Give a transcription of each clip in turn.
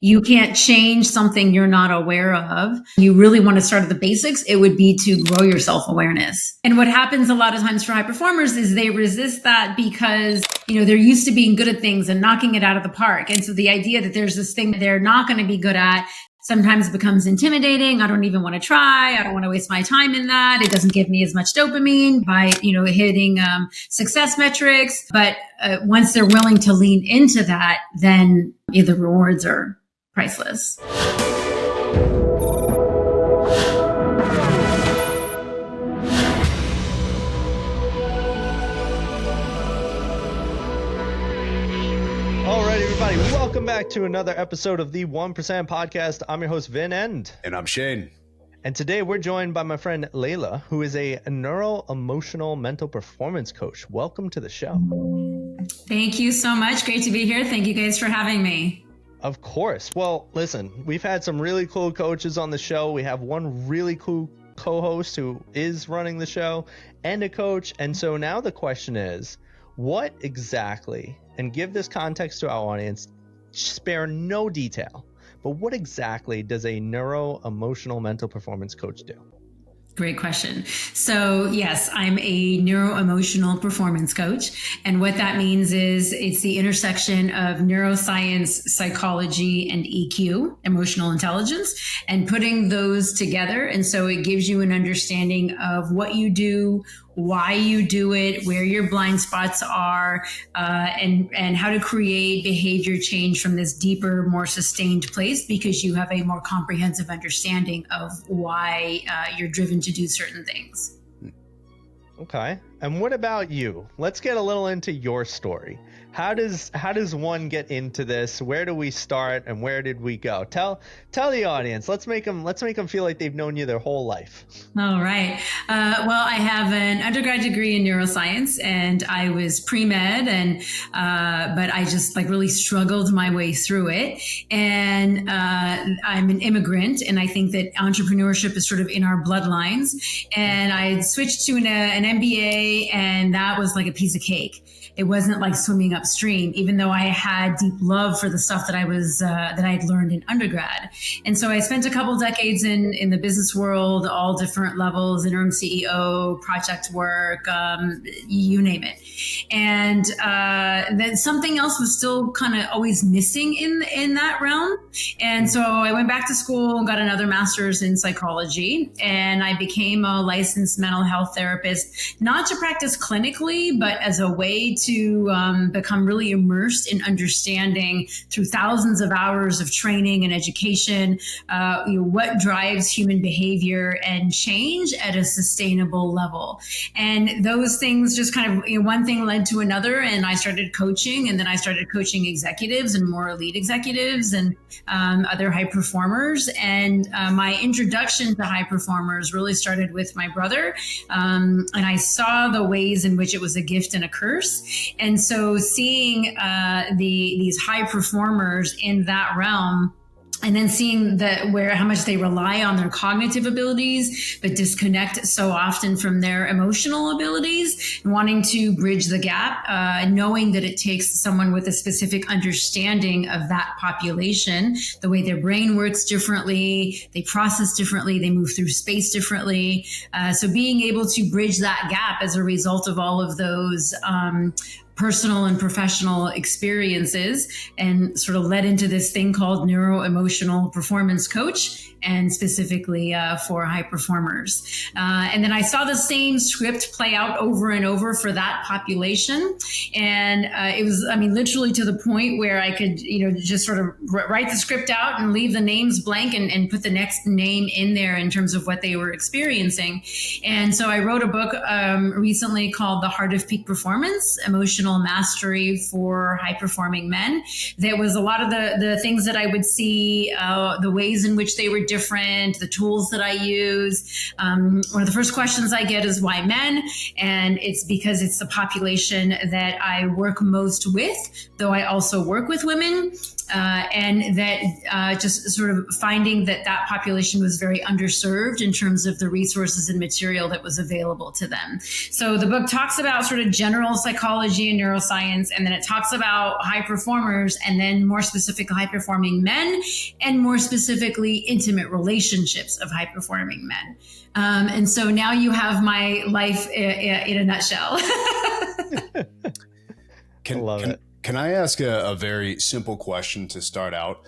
You can't change something you're not aware of. You really want to start at the basics. It would be to grow your self-awareness. And what happens a lot of times for high performers is they resist that because, they're used to being good at things and knocking it out of the park. And so the idea that there's this thing that they're not going to be good at sometimes becomes intimidating. I don't even want to try. I don't want to waste my time in that. It doesn't give me as much dopamine by, hitting success metrics. But once they're willing to lean into that, then the rewards are priceless. Welcome back to another episode of the 1% Podcast. I'm your host, Vin, and I'm Shane. And today we're joined by my friend Leila, who is a neuro-emotional mental performance coach. Welcome to the show. Thank you so much. Great to be here. Thank you guys for having me. Of course. Well, listen, we've had some really cool coaches on the show. We have one really cool co-host who is running the show and a coach. And so now the question is, what exactly, and give this context to our audience, spare no detail, but what exactly does a neuro-emotional mental performance coach do? Great question. So yes, I'm a neuro-emotional performance coach. And what that means is it's the intersection of neuroscience, psychology, and EQ, emotional intelligence, and putting those together. And so it gives you an understanding of what you do, why you do it, where your blind spots are, and how to create behavior change from this deeper, more sustained place, because you have a more comprehensive understanding of why you're driven to do certain things. Okay. And what about you? Let's get a little into your story. How does one get into this? Where do we start and where did we go? Tell the audience. Let's make them feel like they've known you their whole life. All right. Well, I have an undergrad degree in neuroscience, and I was pre-med, and but I just really struggled my way through it. And I'm an immigrant, and I think that entrepreneurship is sort of in our bloodlines. And I switched to an MBA, and that was like a piece of cake. It wasn't like swimming upstream, even though I had deep love for the stuff that that I'd learned in undergrad. And so I spent a couple decades in the business world, all different levels, interim CEO, project work, you name it. And then something else was still kind of always missing in that realm. And so I went back to school and got another master's in psychology, and I became a licensed mental health therapist, not to practice clinically, but as a way to become really immersed in understanding through thousands of hours of training and education, what drives human behavior and change at a sustainable level. And those things just kind of, one thing led to another, and I started coaching, and then I started coaching executives and more elite executives and other high performers. And my introduction to high performers really started with my brother. And I saw the ways in which it was a gift and a curse. And so seeing these high performers in that realm, and then seeing how much they rely on their cognitive abilities, but disconnect so often from their emotional abilities, and wanting to bridge the gap, knowing that it takes someone with a specific understanding of that population, the way their brain works differently, they process differently, they move through space differently. So being able to bridge that gap as a result of all of those personal and professional experiences, and sort of led into this thing called neuro-emotional performance coach, and specifically for high performers. And then I saw the same script play out over and over for that population. And it was, literally to the point where I could, just sort of write the script out and leave the names blank and put the next name in there in terms of what they were experiencing. And so I wrote a book recently called The Heart of Peak Performance, Emotional Mastery for High Performing Men. There was a lot of the things that I would see, the ways in which they were different, the tools that I use. One of the first questions I get is why men? And it's because it's the population that I work most with, though I also work with women. and that just sort of finding that that population was very underserved in terms of the resources and material that was available to them. So the book talks about sort of general psychology and neuroscience, and then it talks about high performers, and then more specific high performing men, and more specifically intimate relationships of high performing men. And so now you have my life in a nutshell. Can I ask a very simple question to start out?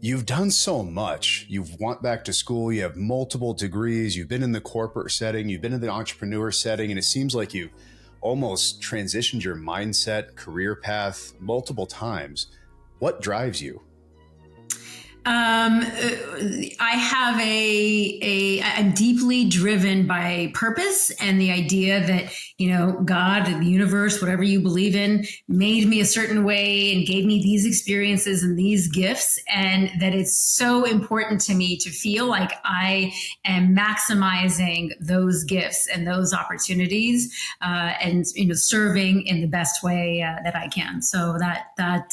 You've done so much. You've went back to school. You have multiple degrees. You've been in the corporate setting. You've been in the entrepreneur setting. And it seems like you've almost transitioned your mindset, career path multiple times. What drives you? I have I'm deeply driven by purpose and the idea that, God, the universe, whatever you believe in, made me a certain way and gave me these experiences and these gifts. And that it's so important to me to feel like I am maximizing those gifts and those opportunities, and, serving in the best way that I can. So that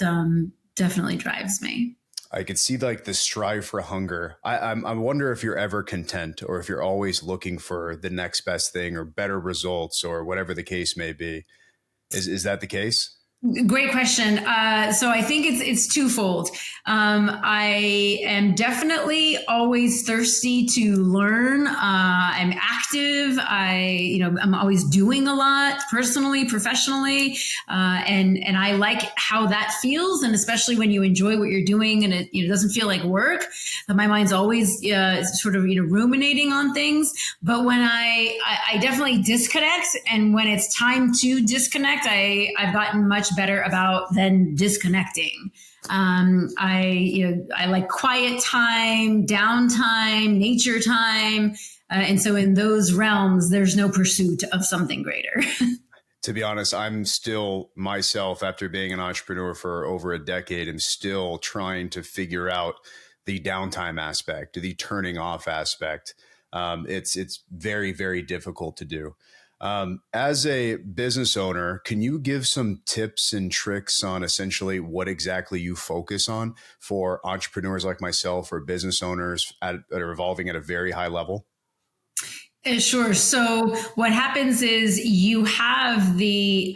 definitely drives me. I could see like the strive for hunger. I wonder if you're ever content, or if you're always looking for the next best thing or better results or whatever the case may be. Is that the case? Great question. So I think it's twofold. I am definitely always thirsty to learn. I'm active. I'm always doing a lot personally, professionally, and I like how that feels. And especially when you enjoy what you're doing and it doesn't feel like work. My mind's always sort of ruminating on things. But when I definitely disconnect, and when it's time to disconnect, I've gotten much better about then disconnecting. I like quiet time, downtime, nature time. And so in those realms, there's no pursuit of something greater. To be honest, I'm still myself, after being an entrepreneur for over a decade, and still trying to figure out the downtime aspect, the turning off aspect. It's very, very difficult to do. As a business owner, can you give some tips and tricks on essentially what exactly you focus on for entrepreneurs like myself, or business owners that are evolving at a very high level? Sure. So what happens is you have the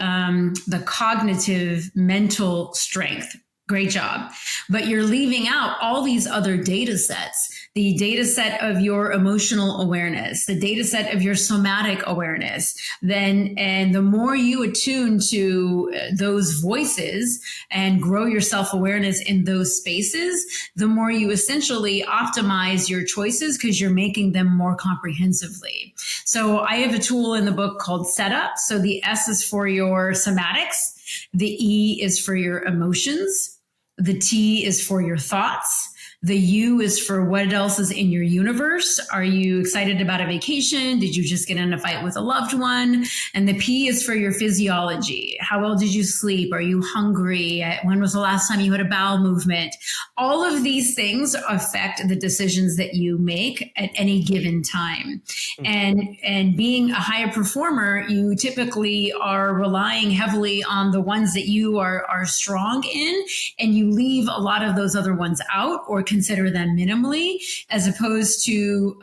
cognitive mental strength. Great job. But you're leaving out all these other data sets, the data set of your emotional awareness, the data set of your somatic awareness. And the more you attune to those voices and grow your self-awareness in those spaces, the more you essentially optimize your choices, because you're making them more comprehensively. So I have a tool in the book called Setup. So the S is for your somatics. The E is for your emotions. The T is for your thoughts. The U is for what else is in your universe. Are you excited about a vacation? Did you just get in a fight with a loved one? And the P is for your physiology. How well did you sleep? Are you hungry? When was the last time you had a bowel movement? All of these things affect the decisions that you make at any given time. And being a higher performer, you typically are relying heavily on the ones that you are strong in, and you leave a lot of those other ones out, or consider them minimally, as opposed to,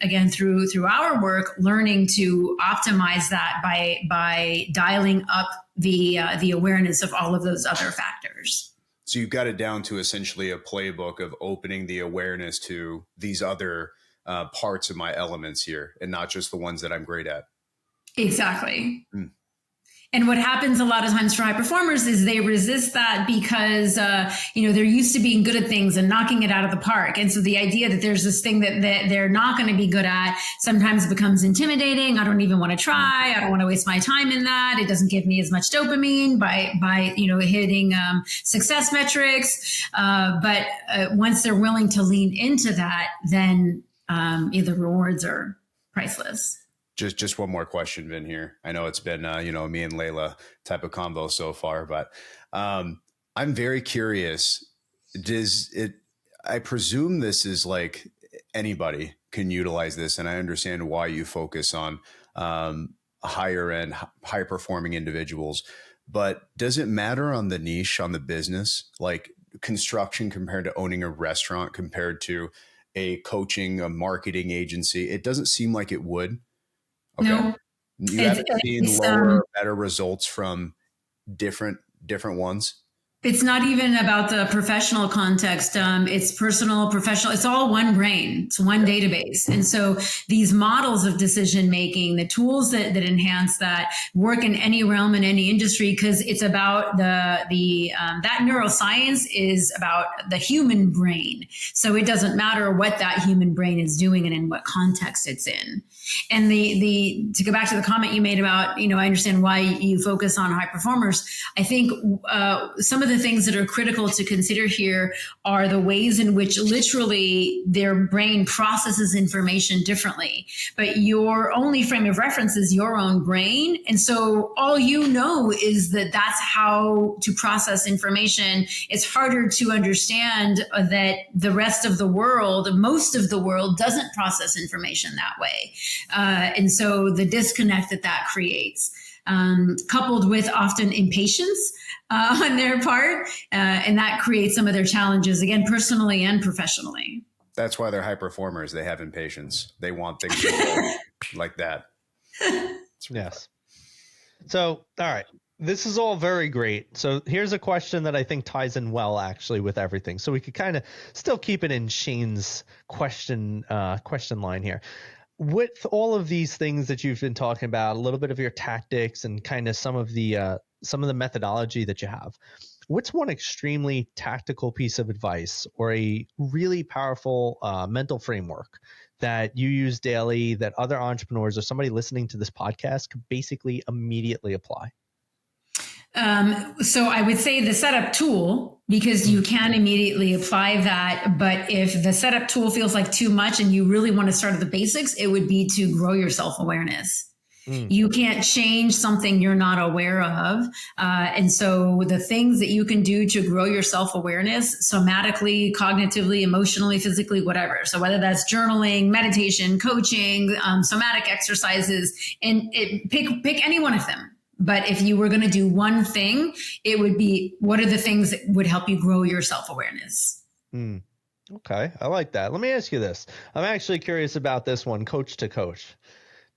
again, through our work, learning to optimize that by dialing up the awareness of all of those other factors. So you've got it down to essentially a playbook of opening the awareness to these other parts of my elements here, and not just the ones that I'm great at. Exactly. And what happens a lot of times for high performers is they resist that because, they're used to being good at things and knocking it out of the park. And so the idea that there's this thing that they're not going to be good at sometimes becomes intimidating. I don't even want to try. I don't want to waste my time in that. It doesn't give me as much dopamine by hitting success metrics. But once they're willing to lean into that, then the rewards are priceless. Just one more question, Vin, here. I know it's been, me and Leila type of convo so far, but I'm very curious. I presume this is like anybody can utilize this, and I understand why you focus on higher end, high performing individuals, but does it matter on the niche, on the business? Like, construction compared to owning a restaurant compared to a coaching, a marketing agency? It doesn't seem like it would. Okay. No, You it's, haven't seen it's lower or better results from different ones? It's not even about the professional context. It's personal, professional. It's all one brain. It's one database. And so these models of decision making, the tools that enhance that, work in any realm in any industry, because it's about that neuroscience is about the human brain. So it doesn't matter what that human brain is doing and in what context it's in. And to go back to the comment you made about, I understand why you focus on high performers. I think some of the things that are critical to consider here are the ways in which literally their brain processes information differently. But your only frame of reference is your own brain. And so all you know is that that's how to process information. It's harder to understand that the rest of the world, most of the world, doesn't process information that way. And so the disconnect that creates, coupled with often impatience on their part, and that creates some of their challenges, again, personally and professionally. That's why they're high performers. They have impatience. They want things to go like that. Yes. So, all right. This is all very great. So here's a question that I think ties in well, actually, with everything. So we could kind of still keep it in Shane's question line here. With all of these things that you've been talking about, a little bit of your tactics and kind of some of the methodology that you have, what's one extremely tactical piece of advice or a really powerful mental framework that you use daily that other entrepreneurs or somebody listening to this podcast could basically immediately apply? So I would say the setup tool, because you can immediately apply that. But if the setup tool feels like too much and you really want to start at the basics, it would be to grow your self-awareness. You can't change something you're not aware of. And so the things that you can do to grow your self-awareness somatically, cognitively, emotionally, physically, whatever. So whether that's journaling, meditation, coaching, somatic exercises, and pick any one of them. But if you were going to do one thing, it would be, what are the things that would help you grow your self-awareness? Okay. I like that. Let me ask you this. I'm actually curious about this one, coach to coach.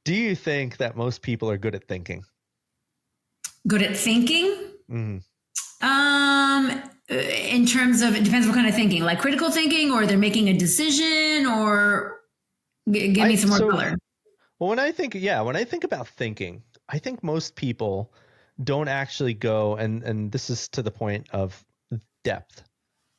Do you think that most people are good at thinking? Good at thinking? In terms of, it depends what kind of thinking, like critical thinking, or they're making a decision, or give me some more color. Well, when I think about thinking, I think most people don't actually go, and this is to the point of depth.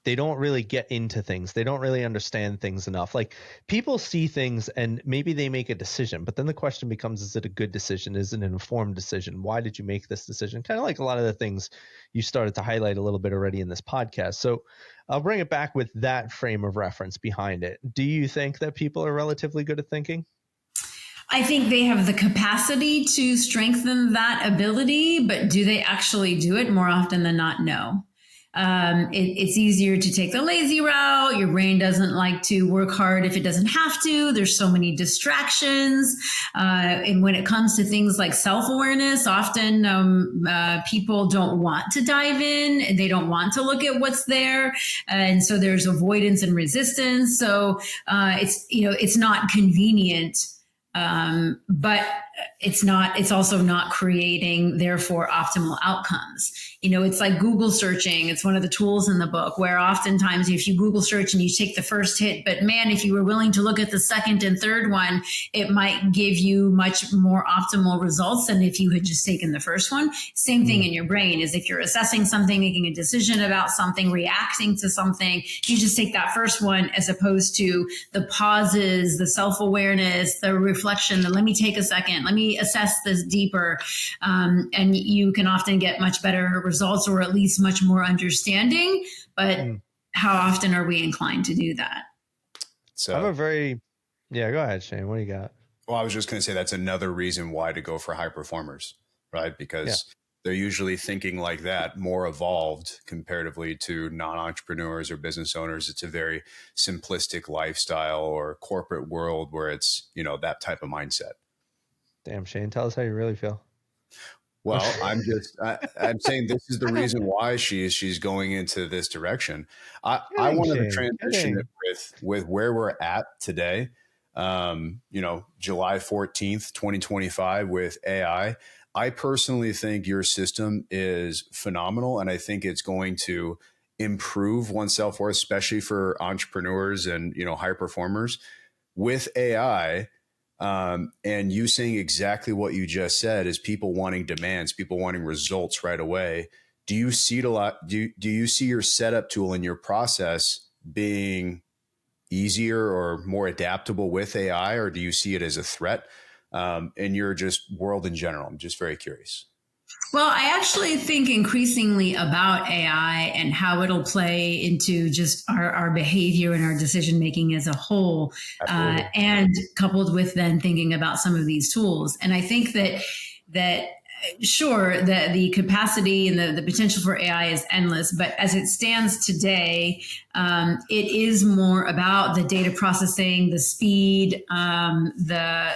They don't really get into things. They don't really understand things enough. Like, people see things and maybe they make a decision, but then the question becomes, is it a good decision? Is it an informed decision? Why did you make this decision? Kind of like a lot of the things you started to highlight a little bit already in this podcast. So I'll bring it back with that frame of reference behind it. Do you think that people are relatively good at thinking? I think they have the capacity to strengthen that ability, but do they actually do it? More often than not, no. It's easier to take the lazy route. Your brain doesn't like to work hard if it doesn't have to. There's so many distractions. And when it comes to things like self-awareness, often people don't want to dive in. They don't want to look at what's there. And so there's avoidance and resistance. So it's not convenient. But it's also not creating, therefore, optimal outcomes. It's like Google searching. It's one of the tools in the book where oftentimes if you Google search and you take the first hit, but man, if you were willing to look at the second and third one, it might give you much more optimal results than if you had just taken the first one. Same thing in your brain is if you're assessing something, making a decision about something, reacting to something, you just take that first one as opposed to the pauses, the self-awareness, the reflection, the let me take a second, let me assess this deeper. And you can often get much better results, or at least much more understanding. But how often are we inclined to do that? So go ahead, Shane. What do you got? Well, I was just going to say that's another reason why to go for high performers, right? Because they're usually thinking like that, more evolved comparatively to non-entrepreneurs or business owners. It's a very simplistic lifestyle or corporate world where it's, that type of mindset. Damn, Shane, tell us how you really feel. Well, I'm saying this is the reason why she's going into this direction. I Kidding, wanted to Shane. transition it Kidding. with where we're at today. July 14th, 2025 with AI. I personally think your system is phenomenal, and I think it's going to improve one's self-worth, especially for entrepreneurs and high performers with AI. And you saying exactly what you just said is people wanting demands, people wanting results right away. Do you see it a lot? Do you see your setup tool and your process being easier or more adaptable with AI, or do you see it as a threat in your just world in general? I'm just very curious. Well, I actually think increasingly about AI and how it'll play into just our behavior and our decision making as a whole, and coupled with then thinking about some of these tools. And I think that sure, the capacity and the potential for AI is endless, but as it stands today, it is more about the data processing, the speed, the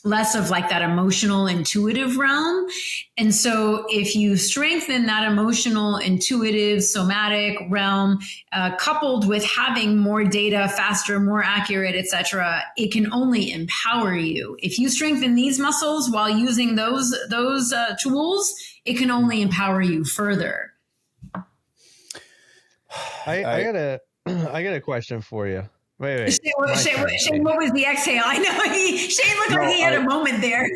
less of like that emotional, intuitive realm. And so, if you strengthen that emotional, intuitive, somatic realm, coupled with having more data, faster, more accurate, etc., it can only empower you. If you strengthen these muscles while using those tools, it can only empower you further. I got a question for you. Wait. Shane, what was the exhale? I know Shane looked like he had a moment there.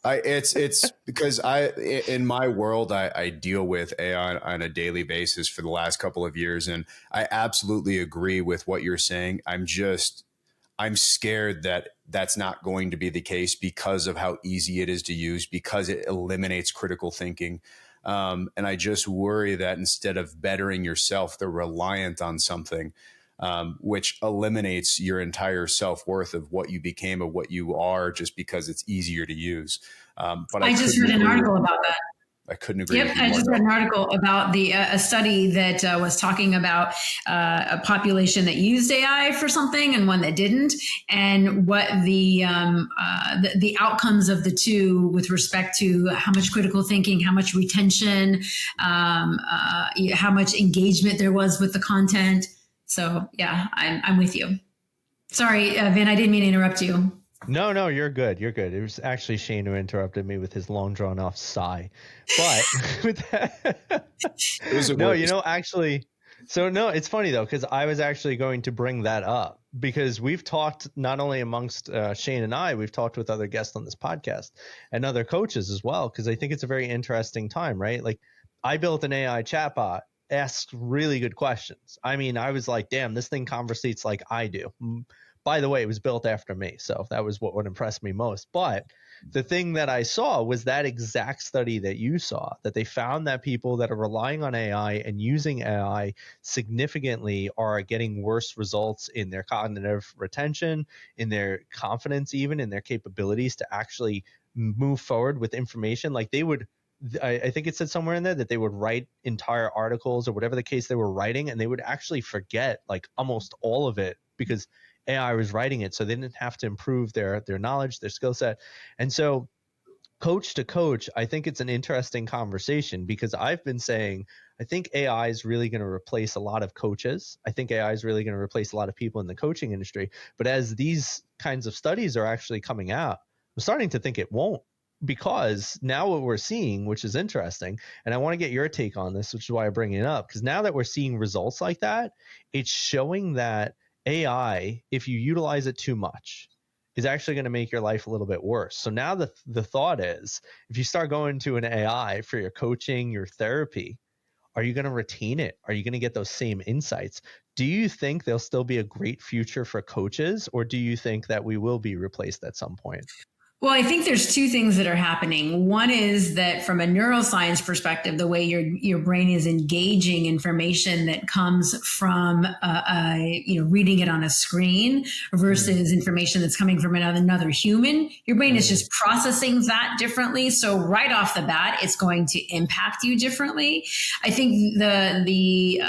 It's because in my world, I deal with AI on a daily basis for the last couple of years, and I absolutely agree with what you're saying. I'm scared that that's not going to be the case because of how easy it is to use, because it eliminates critical thinking. And I just worry that instead of bettering yourself, they're reliant on something, which eliminates your entire self-worth of what you became, of what you are, just because it's easier to use. But I just read an article about that. I couldn't agree. Yep, I just read an article about a study that was talking about a population that used AI for something and one that didn't, and what the outcomes of the two with respect to how much critical thinking, how much retention, how much engagement there was with the content. So yeah, I'm with you. Sorry, Vin, I didn't mean to interrupt you. No, you're good. You're good. It was actually Shane who interrupted me with his long drawn off sigh. But with that, it's funny though, because I was actually going to bring that up, because we've talked not only amongst Shane and I, we've talked with other guests on this podcast and other coaches as well, because I think it's a very interesting time, right? Like, I built an AI chatbot, asks really good questions. I mean, I was like, damn, this thing conversates like I do. By the way, it was built after me, so that was what impressed me most. But the thing that I saw was that exact study that you saw, that they found that people that are relying on AI and using AI significantly are getting worse results in their cognitive retention, in their confidence, even in their capabilities to actually move forward with information. Like, they would, I think it said somewhere in there that they would write entire articles or whatever the case they were writing, and they would actually forget like almost all of it because AI was writing it, so they didn't have to improve their knowledge, their skill set. And so, coach to coach, I think it's an interesting conversation, because I've been saying I think AI is really going to replace a lot of coaches. I think AI is really going to replace a lot of people in the coaching industry. But as these kinds of studies are actually coming out, I'm starting to think it won't, because now what we're seeing, which is interesting, and I want to get your take on this, which is why I bring it up, because now that we're seeing results like that, it's showing that AI, if you utilize it too much, is actually going to make your life a little bit worse. So now the thought is, if you start going to an AI for your coaching, your therapy, are you going to retain it? Are you going to get those same insights? Do you think there'll still be a great future for coaches, or do you think that we will be replaced at some point? Well, I think there's two things that are happening. One is that from a neuroscience perspective, the way your brain is engaging information that comes from reading it on a screen versus information that's coming from another human, your brain is just processing that differently. So right off the bat, it's going to impact you differently. I think the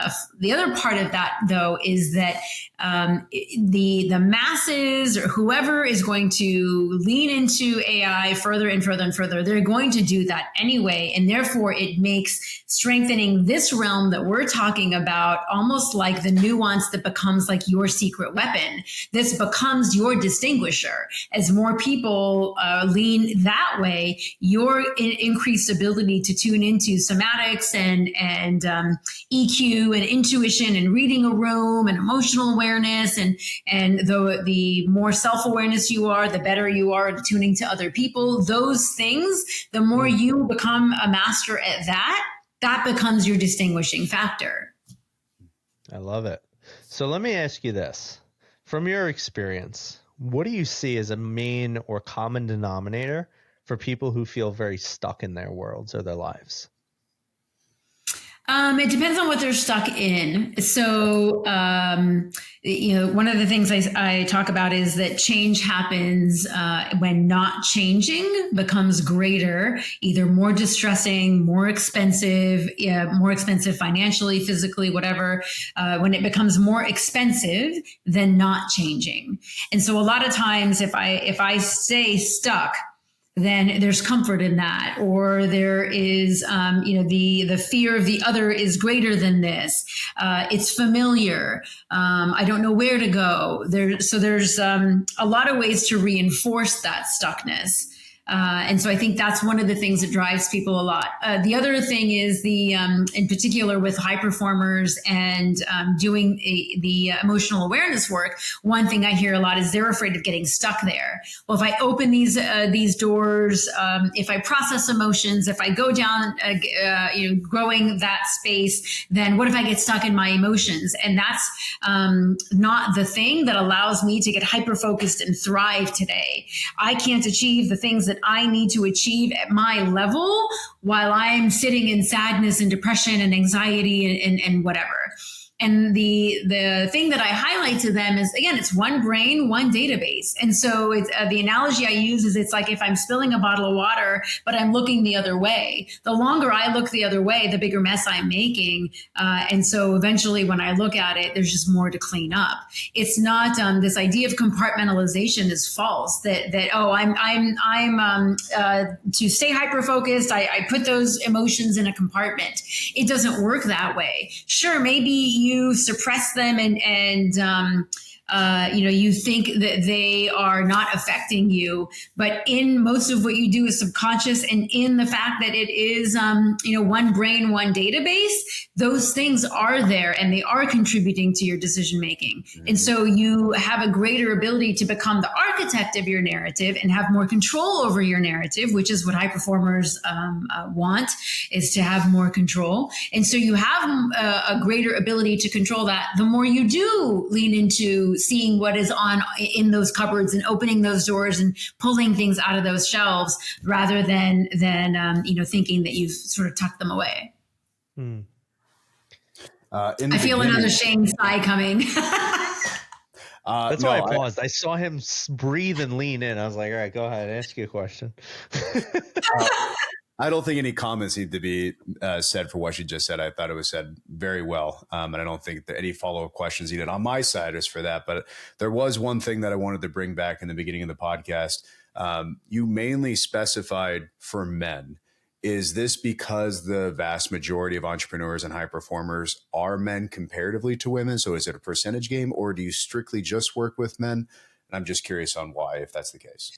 other part of that, though, is that the masses or whoever is going to lean into into AI further and further and further, they're going to do that anyway. And therefore, it makes strengthening this realm that we're talking about almost like the nuance that becomes like your secret weapon. This becomes your distinguisher. As more people lean that way, your increased ability to tune into somatics and EQ and intuition and reading a room and emotional awareness and the more self-awareness you are, the better you are at tuning to other people. Those things, the more you become a master at that becomes your distinguishing factor. I love it. So let me ask you this. From your experience, what do you see as a main or common denominator for people who feel very stuck in their worlds or their lives? It depends on what they're stuck in. So, one of the things I talk about is that change happens when not changing becomes greater, either more distressing, more expensive financially, physically, whatever, when it becomes more expensive than not changing. And so a lot of times if I stay stuck, then there's comfort in that, or there is, the fear of the other is greater than this. It's familiar. I don't know where to go. There's a lot of ways to reinforce that stuckness. And so I think that's one of the things that drives people a lot. The other thing is in particular with high performers and doing the emotional awareness work, one thing I hear a lot is they're afraid of getting stuck there. Well, if I open these doors, if I process emotions, if I go down, growing that space, then what if I get stuck in my emotions? And that's not the thing that allows me to get hyper-focused and thrive today. I can't achieve the things that I need to achieve at my level while I'm sitting in sadness and depression and anxiety and whatever. And the thing that I highlight to them is, again, it's one brain, one database. And so it's, the analogy I use is it's like if I'm spilling a bottle of water, but I'm looking the other way. The longer I look the other way, the bigger mess I'm making. And so eventually when I look at it, there's just more to clean up. It's not this idea of compartmentalization is false. I'm to stay hyper focused. I put those emotions in a compartment. It doesn't work that way. Sure, maybe you suppress them and you think that they are not affecting you, but in most of what you do is subconscious, and in the fact that it is one brain, one database, those things are there and they are contributing to your decision making. Mm-hmm. And so you have a greater ability to become the architect of your narrative and have more control over your narrative, which is what high performers want, is to have more control. And so you have a greater ability to control that the more you do lean into seeing what is in those cupboards and opening those doors and pulling things out of those shelves, rather than thinking that you've sort of tucked them away. I feel another Shane sigh coming. That's why I paused. I saw him breathe and lean in. I was like, all right, go ahead, ask you a question. I don't think any comments need to be said for what she just said. I thought it was said very well. And I don't think that any follow-up questions needed on my side is for that. But there was one thing that I wanted to bring back in the beginning of the podcast. You mainly specified for men. Is this because the vast majority of entrepreneurs and high performers are men comparatively to women? So is it a percentage game, or do you strictly just work with men? And I'm just curious on why, if that's the case.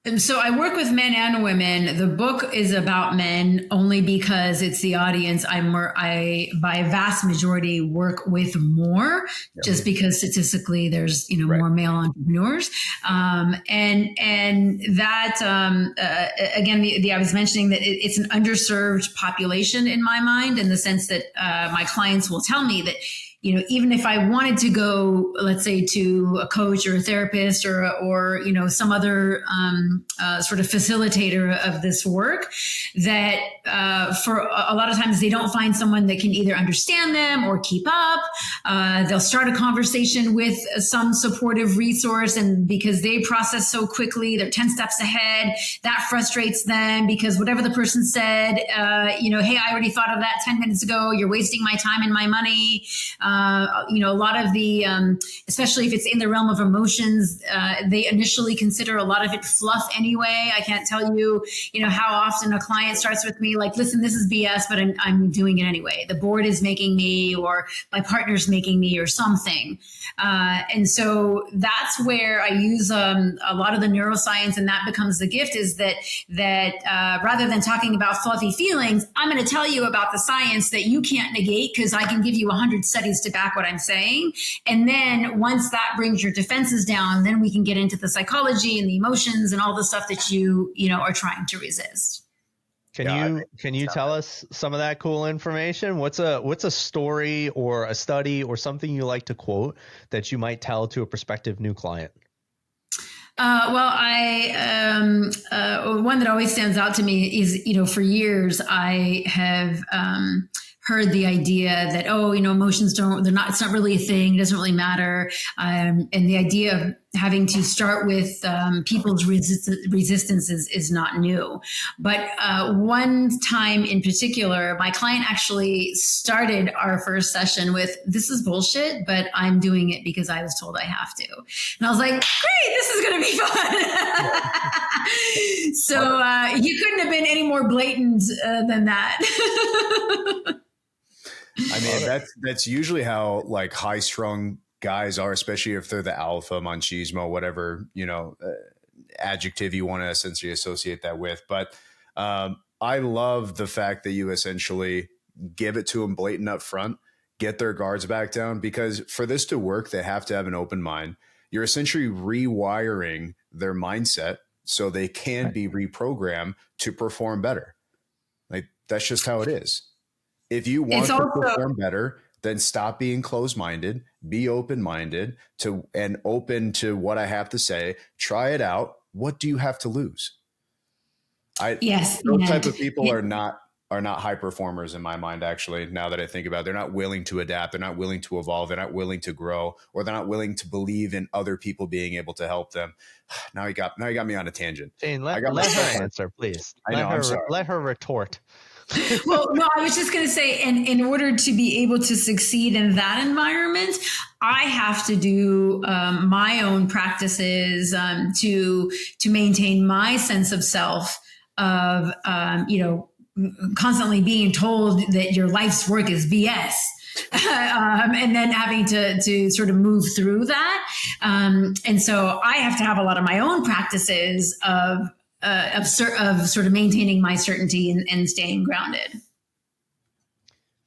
And so I work with men and women. The book is about men only because it's the audience. I by vast majority work with more, just because statistically there's more male entrepreneurs. And that again, I was mentioning that it's an underserved population in my mind, in the sense that my clients will tell me that, even if I wanted to go, let's say, to a coach or a therapist or some other sort of facilitator of this work, that for a lot of times they don't find someone that can either understand them or keep up. They'll start a conversation with some supportive resource, and because they process so quickly, they're 10 steps ahead. That frustrates them because whatever the person said, hey, I already thought of that 10 minutes ago. You're wasting my time and my money. A lot of the, especially if it's in the realm of emotions, they initially consider a lot of it fluff anyway. I can't tell you, how often a client starts with me like, listen, this is BS, but I'm doing it anyway. The board is making me, or my partner's making me, or something. And so that's where I use a lot of the neuroscience, and that becomes the gift, is that rather than talking about fluffy feelings, I'm going to tell you about the science that you can't negate, because I can give you 100 studies to back what I'm saying. And then once that brings your defenses down, then we can get into the psychology and the emotions and all the stuff that you are trying to resist. Can you tell us some of that cool information? What's a story or a study or something you like to quote that you might tell to a prospective new client? One that always stands out to me is, for years I have heard the idea that, emotions it's not really a thing. It doesn't really matter. And the idea of having to start with people's resistance is not new. But one time in particular, my client actually started our first session with, "This is bullshit, but I'm doing it because I was told I have to." And I was like, great, this is going to be fun. So you couldn't have been any more blatant than that. I mean, that's usually how like high strung guys are, especially if they're the alpha, machismo, whatever, adjective you want to essentially associate that with. But I love the fact that you essentially give it to them blatant up front, get their guards back down, because for this to work, they have to have an open mind. You're essentially rewiring their mindset so they can be reprogrammed to perform better. Like, that's just how it is. If you want to perform better, then stop being closed-minded, be open-minded and open to what I have to say. Try it out. What do you have to lose? Those type of people are not high performers in my mind, actually, now that I think about it. They're not willing to adapt. They're not willing to evolve. They're not willing to grow, or they're not willing to believe in other people being able to help them. Now you got me on a tangent. Jane, let her answer, please. Let her retort. Well, no, I was just going to say, in order to be able to succeed in that environment, I have to do my own practices to maintain my sense of self, of constantly being told that your life's work is BS. And then having to sort of move through that. And so I have to have a lot of my own practices of sort of maintaining my certainty and staying grounded.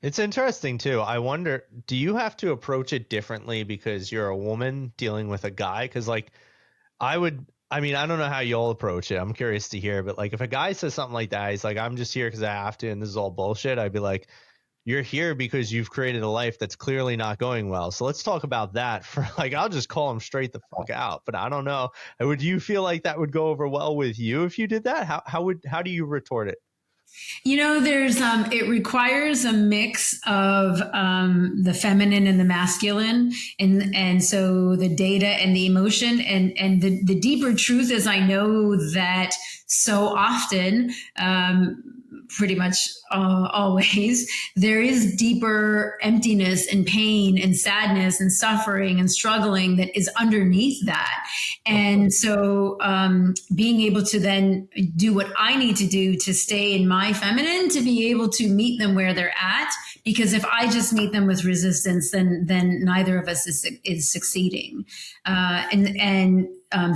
It's interesting too. I wonder, do you have to approach it differently because you're a woman dealing with a guy? Because I don't know how y'all approach it. I'm curious to hear, but like if a guy says something like that, he's like, "I'm just here because I have to, and this is all bullshit." I'd be like, "You're here because you've created a life that's clearly not going well. So let's talk about that." For I'll just call him straight the fuck out. But I don't know. Would you feel like that would go over well with you if you did that? How do you retort it? There's it requires a mix of the feminine and the masculine, and so the data and the emotion, and the deeper truth is, I know that so often, pretty much always, there is deeper emptiness and pain and sadness and suffering and struggling that is underneath that. And so being able to then do what I need to do to stay in my feminine, to be able to meet them where they're at, because if I just meet them with resistance, then neither of us is succeeding.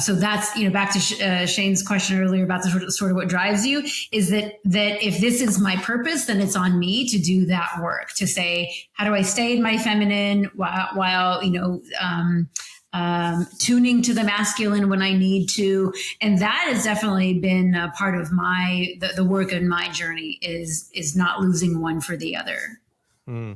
So that's, back to Shane's question earlier about the sort of what drives you, is that if this is my purpose, then it's on me to do that work, to say, how do I stay in my feminine while tuning to the masculine when I need to. And that has definitely been a part of the work in my journey, is not losing one for the other. Yeah,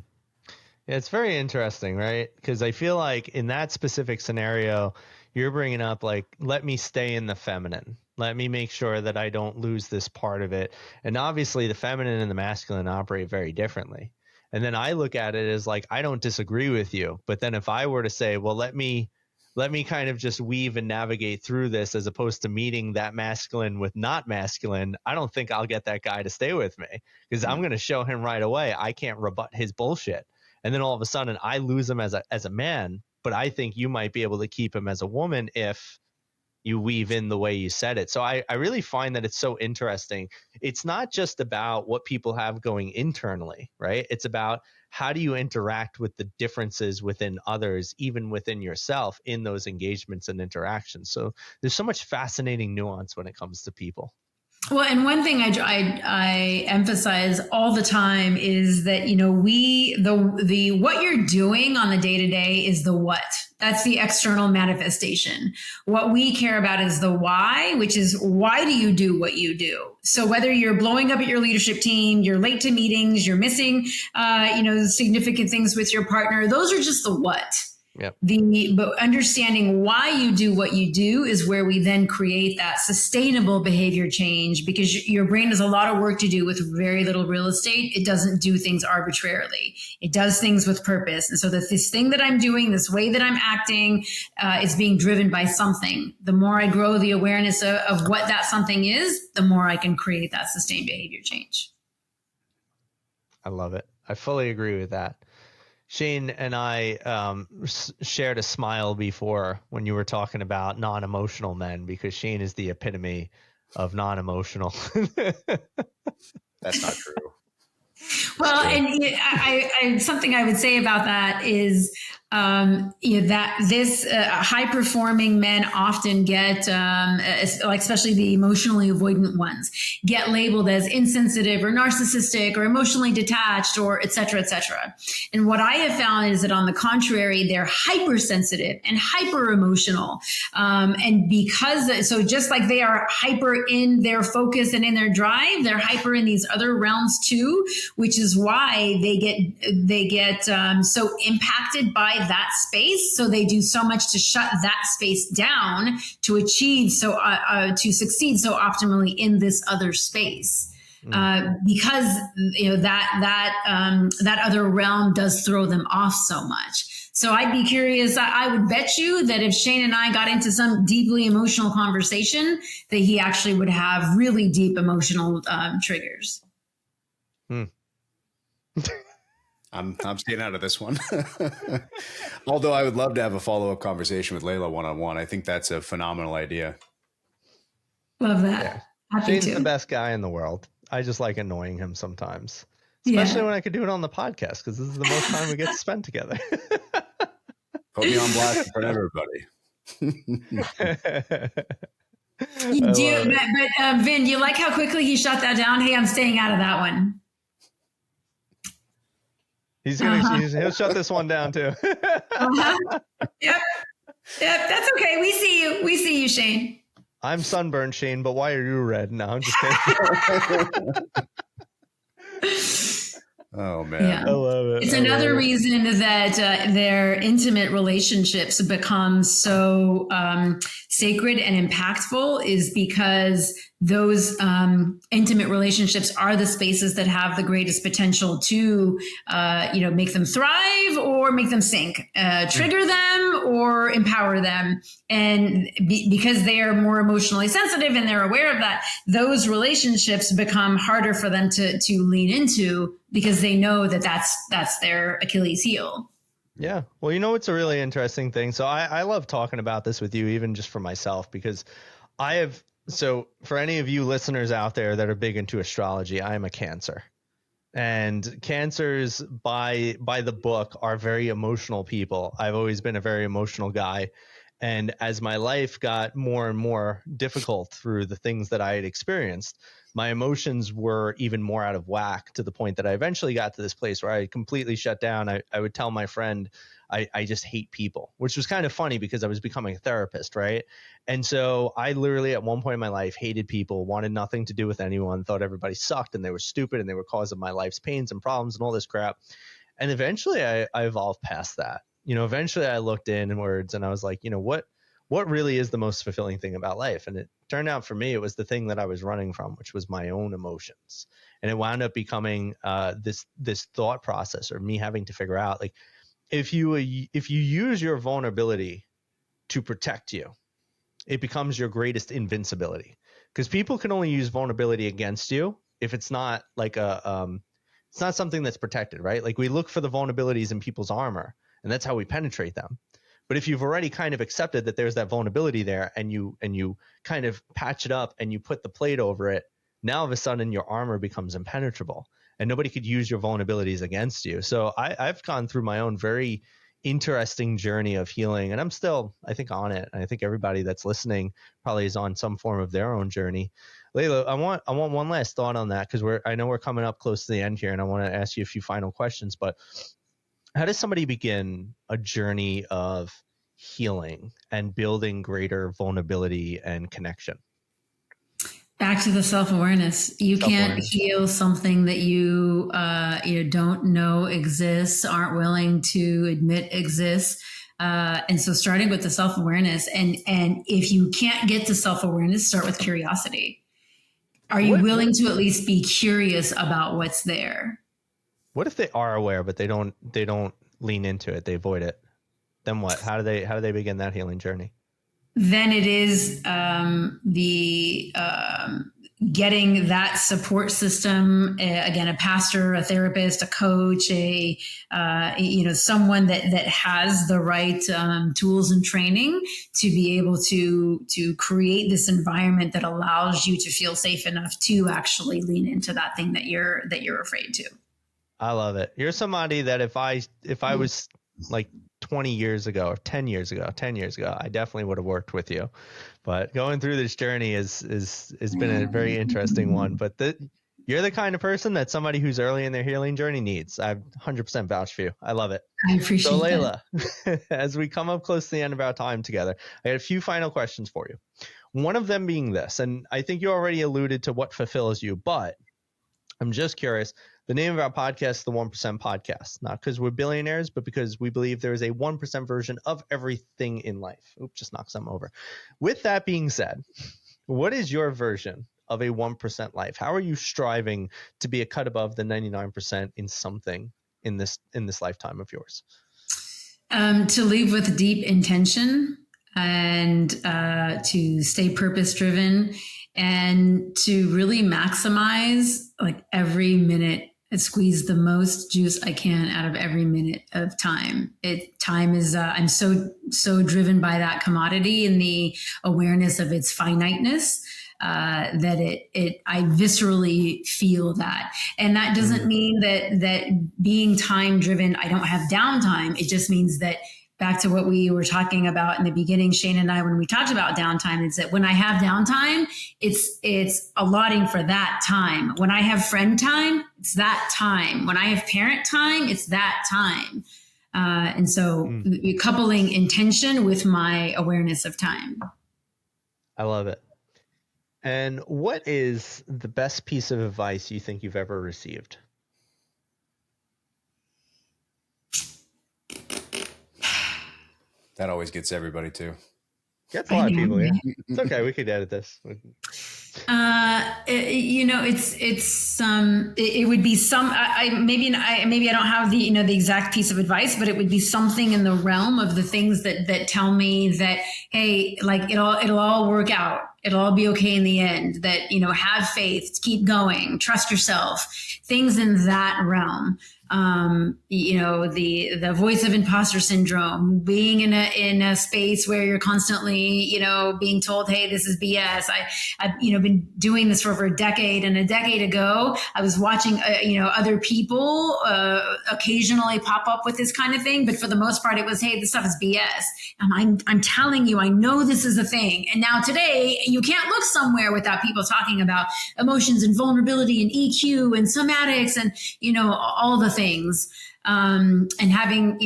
it's very interesting, right? Because I feel like in that specific scenario, you're bringing up like, let me stay in the feminine. Let me make sure that I don't lose this part of it. And obviously the feminine and the masculine operate very differently. And then I look at it as like, I don't disagree with you. But then if I were to say, well, let me kind of just weave and navigate through this as opposed to meeting that masculine with not masculine, I don't think I'll get that guy to stay with me, because I'm going to show him right away I can't rebut his bullshit. And then all of a sudden I lose him as a man, but I think you might be able to keep him as a woman if you weave in the way you said it. So I really find that it's so interesting. It's not just about what people have going internally, right? It's about how do you interact with the differences within others, even within yourself, in those engagements and interactions. So there's so much fascinating nuance when it comes to people. Well, and one thing I emphasize all the time is that, you know, the what you're doing on the day to day is the what. That's the external manifestation. What we care about is the why, which is, why do you do what you do? So whether you're blowing up at your leadership team, you're late to meetings, you're missing, significant things with your partner, those are just the what. Yep. But understanding why you do what you do is where we then create that sustainable behavior change, because your brain has a lot of work to do with very little real estate. It doesn't do things arbitrarily. It does things with purpose. And so that this thing that I'm doing, this way that I'm acting, is being driven by something. The more I grow the awareness of what that something is, the more I can create that sustained behavior change. I love it. I fully agree with that. Shane and I shared a smile before when you were talking about non-emotional men, because Shane is the epitome of non-emotional. That's not true. Well, and I something I would say about that is, that this high-performing men often get, especially the emotionally avoidant ones, get labeled as insensitive or narcissistic or emotionally detached, or et cetera, et cetera. And what I have found is that, on the contrary, they're hypersensitive and hyper-emotional. And so just like they are hyper in their focus and in their drive, they're hyper in these other realms too, which is why they get so impacted by that space. So they do so much to shut that space down to achieve to succeed so optimally in this other space. Because that other realm does throw them off so much. So I'd be curious. I would bet you that if Shane and I got into some deeply emotional conversation, that he actually would have really deep emotional triggers. I'm staying out of this one. Although I would love to have a follow-up conversation with Leila one-on-one. I think that's a phenomenal idea. Love that. Yeah. Happy Shane's to. the best guy in the world. I just like annoying him sometimes, especially when I could do it on the podcast, because this is the most time we get to spend together. Put me on blast in front of everybody. Vin, do you like how quickly he shut that down? Hey, I'm staying out of that one. He'll shut this one down too. Yep. That's okay. We see you, Shane. I'm sunburned, Shane, but why are you red? No, I'm just kidding. Oh man, yeah. I love it. It's another reason that their intimate relationships become so sacred and impactful, is because those intimate relationships are the spaces that have the greatest potential to, make them thrive or make them sink, trigger them or empower them. And because they are more emotionally sensitive and they're aware of that, those relationships become harder for them to lean into, because they know that that's their Achilles heel. Yeah. Well, it's a really interesting thing. So I love talking about this with you, even just for myself, because so for any of you listeners out there that are big into astrology, I am a Cancer. And Cancers by the book are very emotional people. I've always been a very emotional guy. And as my life got more and more difficult through the things that I had experienced, my emotions were even more out of whack, to the point that I eventually got to this place where I completely shut down. I would tell my friend, I just hate people, which was kind of funny because I was becoming a therapist, right? And so I literally at one point in my life hated people, wanted nothing to do with anyone, thought everybody sucked and they were stupid and they were causing my life's pains and problems and all this crap. And eventually I evolved past that. Eventually I looked inwards and I was like, what really is the most fulfilling thing about life? And it turned out for me, it was the thing that I was running from, which was my own emotions. And it wound up becoming this thought process, or me having to figure out, like, if you use your vulnerability to protect you, it becomes your greatest invincibility, because people can only use vulnerability against you if it's not like it's not something that's protected, right? Like, we look for the vulnerabilities in people's armor, and that's how we penetrate them. But if you've already kind of accepted that there's that vulnerability there, and you kind of patch it up and you put the plate over it, now all of a sudden your armor becomes impenetrable, and nobody could use your vulnerabilities against you. So I've gone through my own very interesting journey of healing, and I'm still, I think, on it. And I think everybody that's listening probably is on some form of their own journey. Leila, I want one last thought on that, because I know we're coming up close to the end here, and I want to ask you a few final questions. But how does somebody begin a journey of healing and building greater vulnerability and connection? Back to the self-awareness. You can't heal something that you don't know exists, aren't willing to admit exists. And so starting with the self-awareness, and if you can't get to self-awareness, start with curiosity. Are you willing to at least be curious about what's there? What if they are aware, but they don't lean into it, they avoid it? Then what? How do they begin that healing journey? Then it is getting that support system, again, a pastor, a therapist, a coach, someone that has the right tools and training to be able to create this environment that allows you to feel safe enough to actually lean into that thing that you're afraid to. I love it. You're somebody that if I was like 20 years ago or 10 years ago, I definitely would have worked with you. But going through this journey has been a very interesting one. But you're the kind of person that somebody who's early in their healing journey needs. I 100% vouch for you. I love it. I appreciate so, Leila, as we come up close to the end of our time together, I got a few final questions for you. One of them being this, and I think you already alluded to what fulfills you, but I'm just curious. The name of our podcast is the 1% Podcast, not because we're billionaires, but because we believe there is a 1% version of everything in life. Oops, just knocked something over. With that being said, what is your version of a 1% life? How are you striving to be a cut above the 99% in something in this lifetime of yours? To live with deep intention, and to stay purpose driven, and to really maximize like every minute and squeeze the most juice I can out of every minute of time. Time is, I'm so driven by that commodity and the awareness of its finiteness, that I viscerally feel that. And that doesn't mean that being time driven, I don't have downtime. It just means that, back to what we were talking about in the beginning, Shane and I, when we talked about downtime, is that when I have downtime, it's allotting for that time. When I have friend time, it's that time. When I have parent time, it's that time. And so you're coupling intention with my awareness of time. I love it. And what is the best piece of advice you think you've ever received? That always gets everybody too. Gets a lot of people. Yeah, it's okay. We could edit this. It would be some. Maybe I don't have the the exact piece of advice, but it would be something in the realm of the things that tell me that, hey, like it'll all work out. It'll all be okay in the end. That have faith, keep going, trust yourself. Things in that realm. The voice of imposter syndrome, being in a space where you're constantly, being told, hey, this is BS. I've been doing this for over a decade, and a decade ago, I was watching, other people occasionally pop up with this kind of thing. But for the most part, it was, hey, this stuff is BS. And I'm telling you, I know this is a thing. And now today, you can't look somewhere without people talking about emotions and vulnerability and EQ and somatics and, all the things. And having,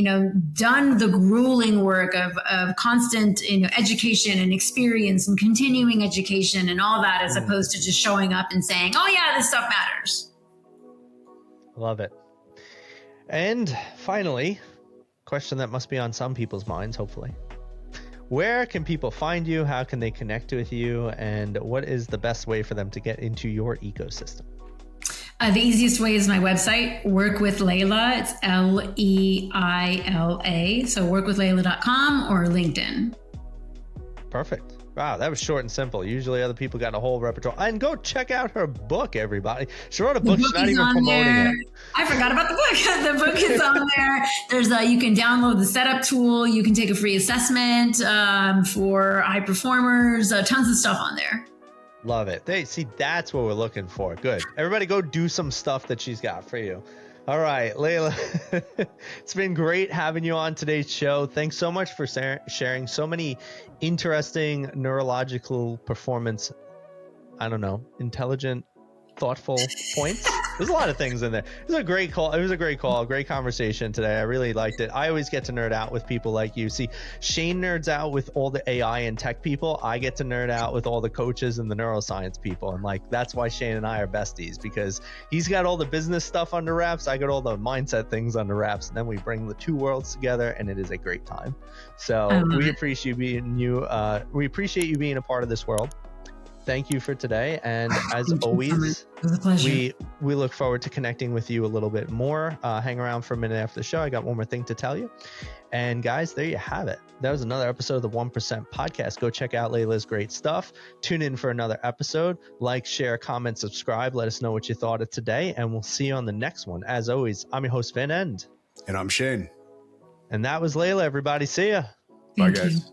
done the grueling work of constant, education and experience and continuing education and all that, as opposed to just showing up and saying, oh yeah, this stuff matters. Love it. And finally, question that must be on some people's minds, hopefully. where can people find you? How can they connect with you? And what is the best way for them to get into your ecosystem? The easiest way is my website, Work with Leila. It's Leila. So workwithleila.com or LinkedIn. Perfect. Wow, that was short and simple. Usually other people got a whole repertoire. And go check out her book, everybody. She wrote a book. She's not even promoting it. I forgot about the book. The book is on there. There's you can download the setup tool. You can take a free assessment for high performers. Tons of stuff on there. Love it. See, that's what we're looking for. Good. Everybody go do some stuff that she's got for you. All right, Leila, it's been great having you on today's show. Thanks so much for sharing so many interesting neurological performance, intelligent, thoughtful points. There's a lot of things in there. It was a great call. Great conversation today. I really liked it. I always get to nerd out with people like you. See, Shane nerds out with all the AI and tech people. I get to nerd out with all the coaches and the neuroscience people. And that's why Shane and I are besties, because he's got all the business stuff under wraps. I got all the mindset things under wraps. And then we bring the two worlds together, and it is a great time. So we appreciate we appreciate you being a part of this world. Thank you for today. And as always, it was a pleasure. We look forward to connecting with you a little bit more. Hang around for a minute after the show. I got one more thing to tell you. And guys, there you have it. That was another episode of the 1% podcast. Go check out Leila's great stuff. Tune in for another episode. Like, share, comment, subscribe. Let us know what you thought of today. And we'll see you on the next one. As always, I'm your host, Vin End. And I'm Shane. And that was Leila, everybody. See ya. Bye, guys.